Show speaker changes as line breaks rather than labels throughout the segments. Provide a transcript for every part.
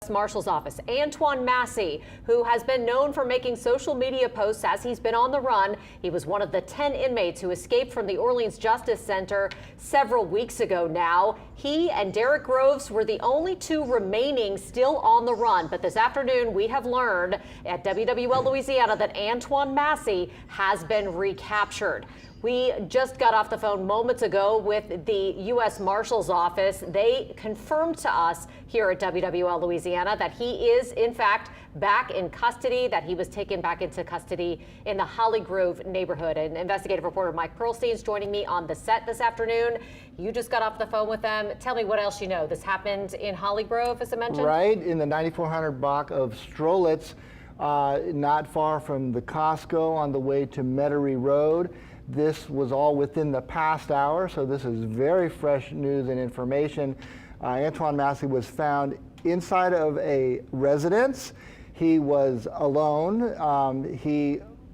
Marshal's office. Antoine Massey, who has been known for making social media posts as he's been on the run. He was one of the 10 inmates who escaped from the Orleans Justice Center several weeks ago now. He and Derek Groves were the only two remaining still on the run. But this afternoon, we have learned at WWL Louisiana that Antoine Massey has been recaptured. We just got off the phone moments ago with the U.S. Marshal's office. They confirmed to us here at WWL Louisiana that he is, in fact, back in custody, that he was taken back into custody in the Holly Grove neighborhood. And investigative reporter Mike Pearlstein is joining me on the set this afternoon. You just got off the phone with them. Tell me what else you know. This happened in Holly Grove, as I mentioned?
Right, in the 9400 block of Strolitz, not far from the Costco on the way to Metairie Road. This was all within the past hour, so this is very fresh news and information. Antoine Massey was found inside of a residence. He was alone.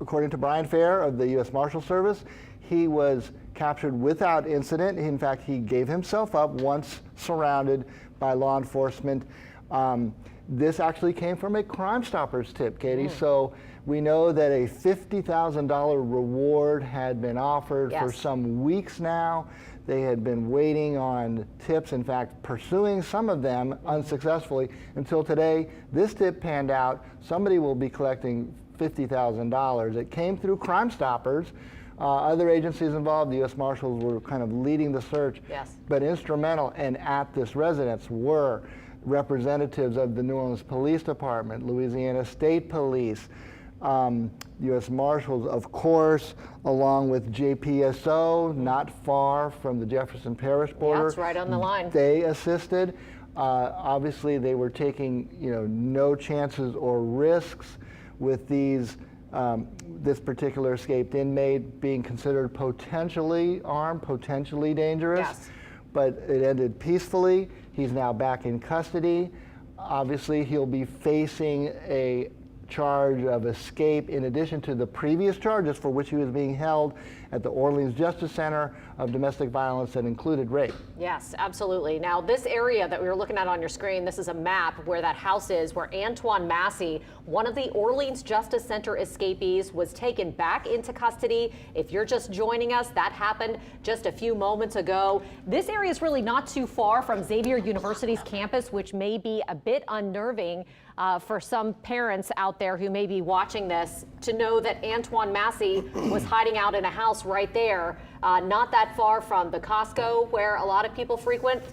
According to Brian Fair of the U.S. Marshal Service, he was captured without incident. In fact, he gave himself up once surrounded by law enforcement. This actually came from a Crime Stoppers tip, Katie. So we know that a $50,000 reward had been offered for some weeks now. They had been waiting on tips, in fact, pursuing some of them unsuccessfully until today. This tip panned out. Somebody will be collecting $50,000. It came through Crime Stoppers. Other agencies involved, the U.S. Marshals were kind of leading the search, but instrumental and at this residence were representatives of the New Orleans Police Department, Louisiana State Police, U.S. Marshals, of course, along with JPSO, not far from the Jefferson Parish border.
That's right on the line.
They assisted. Obviously, they were taking, no chances or risks with these. This particular escaped inmate being considered potentially armed, potentially dangerous, but it ended peacefully. He's now back in custody. Obviously, he'll be facing a charge of escape in addition to the previous charges for which he was being held at the Orleans Justice Center of domestic violence that included rape.
Yes, absolutely. Now, this area that we were looking at on your screen, this is a map where that house is, where Antoine Massey, one of the Orleans Justice Center escapees, was taken back into custody. If you're just joining us, that happened just a few moments ago. This area is really not too far from Xavier University's campus, which may be a bit unnerving for some parents out there who may be watching this, to know that Antoine Massey was hiding out in a house right there, not that far from the Costco, where a lot of people frequent.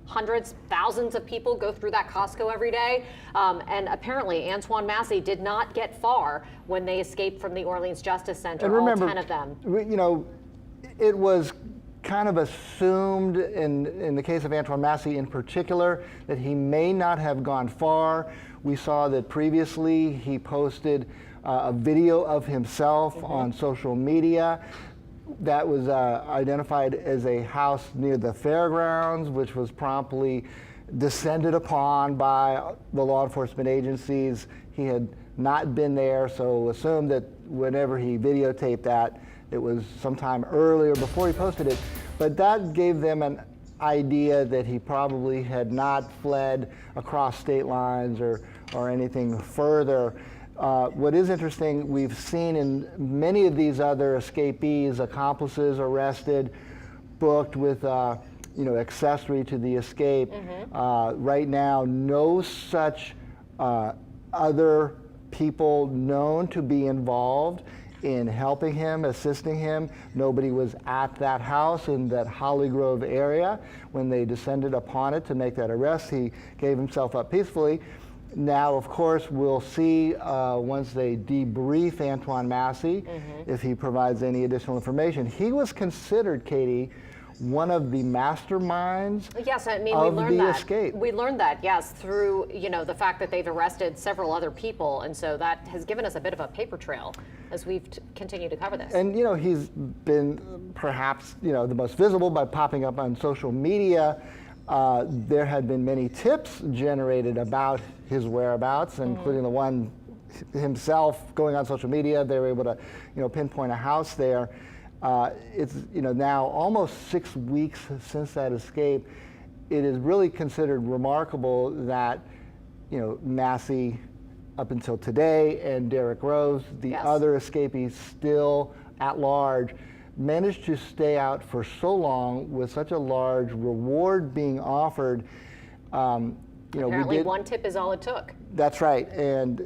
Hundreds, thousands of people go through that Costco every day. And apparently Antoine Massey did not get far when they escaped from the Orleans Justice Center, and remember, all 10 of them.
It was kind of assumed in the case of Antoine Massey in particular that he may not have gone far. We saw that previously he posted a video of himself on social media that was identified as a house near the fairgrounds, which was promptly descended upon by the law enforcement agencies. He had not been there, so assumed that whenever he videotaped that, it was sometime earlier before he posted it. But that gave them an idea that he probably had not fled across state lines or anything further. What is interesting, we've seen in many of these other escapees, accomplices arrested, booked with accessory to the escape. Right now, no such other people known to be involved in helping him, assisting him. Nobody was at that house in that Holly Grove area when they descended upon it to make that arrest. He gave himself up peacefully. Now, of course, we'll see once they debrief Antoine Massey if he provides any additional information. He was considered, Katie, one of the masterminds of the escape.
We learned that, yes, through the fact that they've arrested several other people, and so that has given us a bit of a paper trail as we've continued to cover this.
And he's been perhaps the most visible by popping up on social media. There had been many tips generated about his whereabouts, including the one himself going on social media. They were able to pinpoint a house there. It's now almost 6 weeks since that escape. It is really considered remarkable that Massey up until today and Derek Groves, the
Yes.
other escapees still at large, managed to stay out for so long with such a large reward being offered.
Apparently one tip is all it took.
That's right, and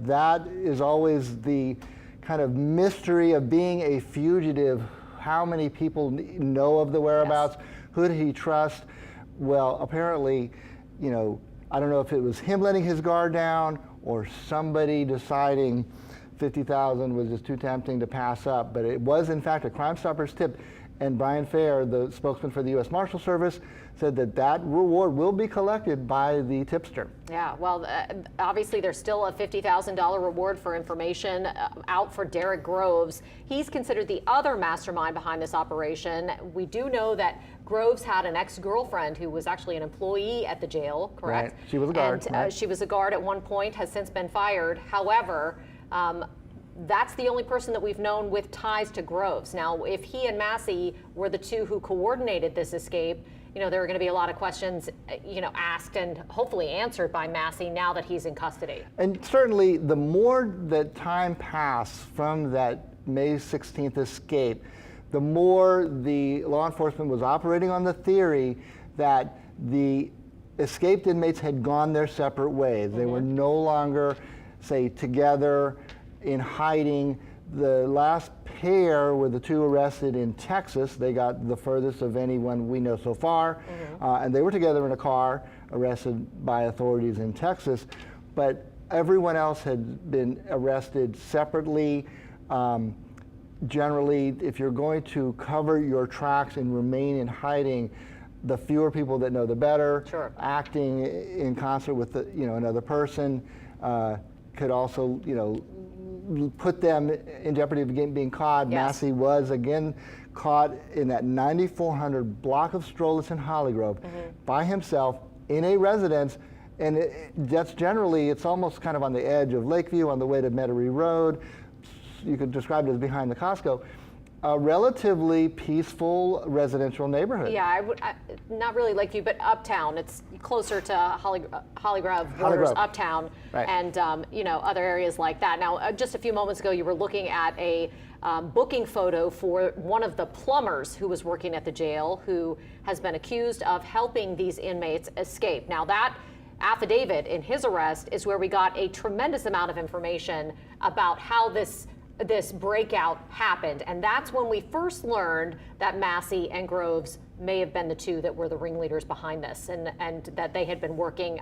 that is always the kind of mystery of being a fugitive. How many people know of the whereabouts?
Yes.
Who did he trust? Well, apparently, I don't know if it was him letting his guard down or somebody deciding 50,000 was just too tempting to pass up, but it was in fact a Crime Stoppers tip. And Brian Fair, the spokesman for the U.S. Marshal Service, said that reward will be collected by the tipster.
Yeah, well, obviously there's still a $50,000 reward for information out for Derek Groves. He's considered the other mastermind behind this operation. We do know that Groves had an ex-girlfriend who was actually an employee at the jail, correct?
Right. She was a guard.
And
right.
she was a guard at one point, has since been fired. However, that's the only person that we've known with ties to Groves. Now, if he and Massey were the two who coordinated this escape, there are going to be a lot of questions, asked and hopefully answered by Massey now that he's in custody.
And certainly, the more that time passed from that May 16th escape, the more the law enforcement was operating on the theory that the escaped inmates had gone their separate ways. They were no longer, say, together in hiding. The last pair were the two arrested in Texas. They got the furthest of anyone we know so far. And they were together in a car, arrested by authorities in Texas. But everyone else had been arrested separately. Generally, if you're going to cover your tracks and remain in hiding, the fewer people that know, the better.
Sure.
Acting in concert with another person could also, put them in jeopardy of being caught.
Yes.
Massey was again caught in that 9400 block of Strolitz in Hollygrove by himself in a residence, and that's generally, it's almost kind of on the edge of Lakeview on the way to Metairie Road. You could describe it as behind the Costco. A relatively peaceful residential neighborhood.
Yeah, not really Lakeview, but Uptown. It's closer to Hollygrove, borders Uptown,
right.
And other areas like that. Now, just a few moments ago, you were looking at a booking photo for one of the plumbers who was working at the jail, who has been accused of helping these inmates escape. Now, that affidavit in his arrest is where we got a tremendous amount of information about how this breakout happened. And that's when we first learned that Massey and Groves may have been the two that were the ringleaders behind this, and that they had been working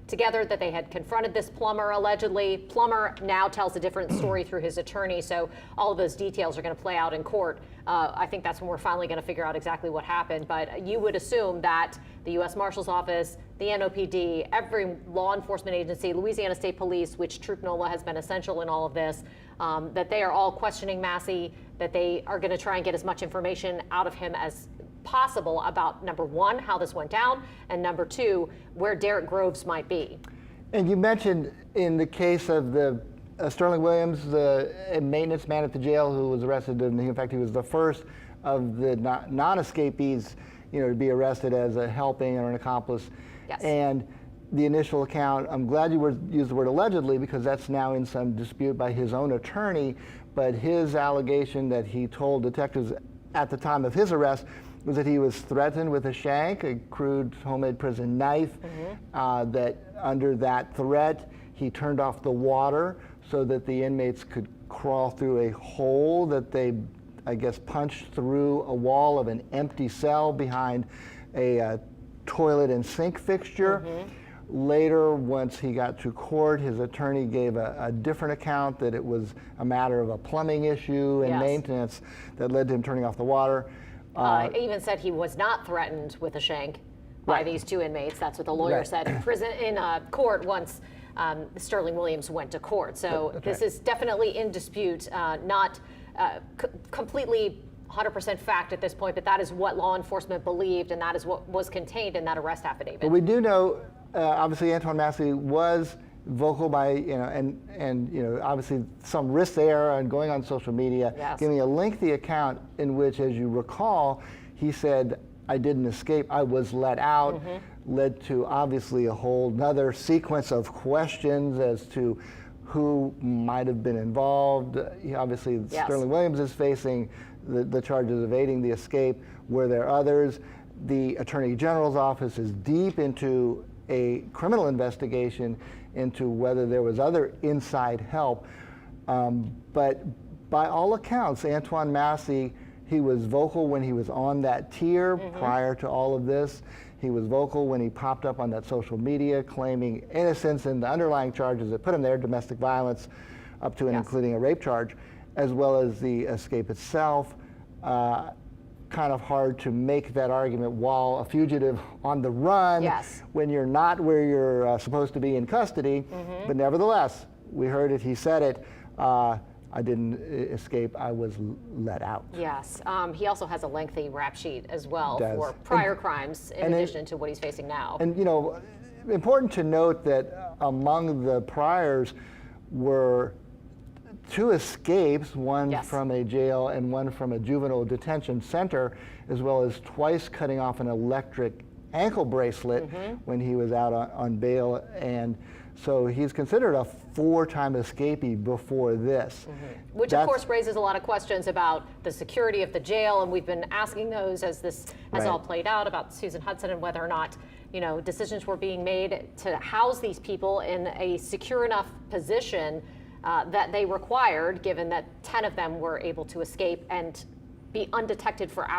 together, that they had confronted this plumber allegedly. Plumber now tells a different story through his attorney, so all of those details are going to play out in court. I think that's when we're finally going to figure out exactly what happened, but you would assume that the U.S. Marshal's Office, the NOPD, every law enforcement agency, Louisiana State Police, which Troop NOLA has been essential in all of this, that they are all questioning Massey, that they are going to try and get as much information out of him as possible about, number one, how this went down, and number two, where Derek Groves might be. And
you mentioned in the case of the Sterling Williams, the maintenance man at the jail who was arrested, and in fact he was the first of the non-escapees, to be arrested as a helping or an accomplice.
Yes.
And the initial account, I'm glad you used the word allegedly, because that's now in some dispute by his own attorney, but his allegation that he told detectives at the time of his arrest was that he was threatened with a shank, a crude homemade prison knife, that under that threat he turned off the water so that the inmates could crawl through a hole that they, I guess, punched through a wall of an empty cell behind a toilet and sink fixture. Later, once he got to court, his attorney gave a different account, that it was a matter of a plumbing issue and maintenance that led to him turning off the water. Even said he was not threatened with a shank by these two inmates. That's what the lawyer said in prison, in court once Sterling Williams went to court. So this is definitely in dispute, not completely 100% fact at this point, but that is what law enforcement believed, and that is what was contained in that arrest affidavit. But we do know, obviously, Antoine Massey was vocal by, and obviously some risk there on going on social media, giving a lengthy account in which, as you recall, he said, I didn't escape, I was let out. led to obviously a whole nother sequence of questions as to who might have been involved. Obviously,
Yes.
Sterling Williams is facing the charges of aiding the escape. Were there others? The Attorney General's office is deep into a criminal investigation into whether there was other inside help. But by all accounts, Antoine Massey, he was vocal when he was on that tier prior to all of this. He was vocal when he popped up on that social media claiming innocence in the underlying charges that put him there, domestic violence, up to and including a rape charge, as well as the escape itself. Kind of hard to make that argument while a fugitive on the run when you're not where you're supposed to be in custody. But nevertheless, we heard it, he said it, I didn't escape, I was let out.
Yes, he also has a lengthy rap sheet as well for
Does.
prior crimes in addition to what he's facing now.
And you know, important to note that among the priors were 2 escapes, one from a jail and one from a juvenile detention center, as well as twice cutting off an electric ankle bracelet when he was out on bail. And so he's considered a 4-time escapee before this.
Which of course raises a lot of questions about the security of the jail, and we've been asking those as this has all played out about Susan Hudson and whether or not, you know, decisions were being made to house these people in a secure enough position that they required, given that 10 of them were able to escape and be undetected for hours.